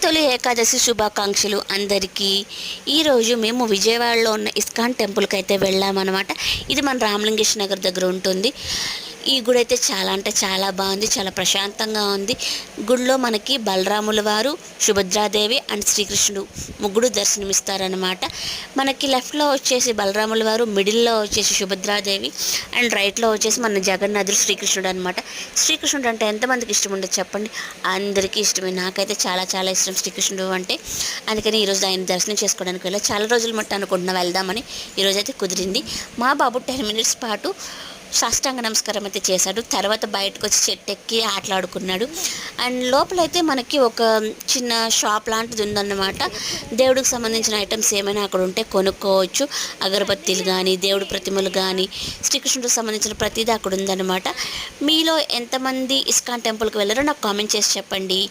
తొలి ఏకాదశి శుభాకాంక్షలు అందరికీ. ఈరోజు మేము విజయవాడలో ఉన్న ఇస్కాన్ టెంపుల్కి అయితే వెళ్ళామన్నమాట. ఇది మన రామలింగేశ్వర నగర్ దగ్గర ఉంటుంది. ఈ గుడి అయితే చాలా అంటే చాలా బాగుంది, చాలా ప్రశాంతంగా ఉంది. గుడిలో మనకి బలరాముల వారు, సుభద్రాదేవి అండ్ శ్రీకృష్ణుడు ముగ్గురు దర్శనమిస్తారనమాట. మనకి లెఫ్ట్లో వచ్చేసి బలరాముల వారు, మిడిల్లో వచ్చేసి సుభద్రాదేవి అండ్ రైట్లో వచ్చేసి మన జగన్నాథుడు శ్రీకృష్ణుడు అనమాట. శ్రీకృష్ణుడు అంటే ఎంతమందికి ఇష్టం ఉండదు చెప్పండి? అందరికీ ఇష్టమే. నాకైతే చాలా చాలా ఇష్టం శ్రీకృష్ణుడు అంటే. అందుకని ఈరోజు ఆయన దర్శనం చేసుకోవడానికి వెళ్ళి చాలా రోజుల మట్టు అనుకుంటున్నా వెళ్దామని. ఈరోజైతే కుదిరింది. మా బాబు 10 మినిట్స్ పాటు సాష్టాంగ నమస్కారం అయితే చేశాడు. తర్వాత బయటకు వచ్చి చెట్టు ఎక్కి ఆటలాడుకున్నాడు. అండ్ లోపలైతే మనకి ఒక చిన్న షాప్ లాంటిది ఉందన్నమాట. దేవుడికి సంబంధించిన ఐటమ్స్ ఏమైనా అక్కడ ఉంటే కొనుక్కోవచ్చు. అగరబత్తీలు కానీ, దేవుడి ప్రతిమలు కానీ, శ్రీకృష్ణుడికి సంబంధించిన ప్రతిదీ అక్కడ ఉందన్నమాట. మీలో ఎంతమంది ఇస్కాన్ టెంపుల్కి వెళ్ళారో నాకు కామెంట్ చేసి చెప్పండి.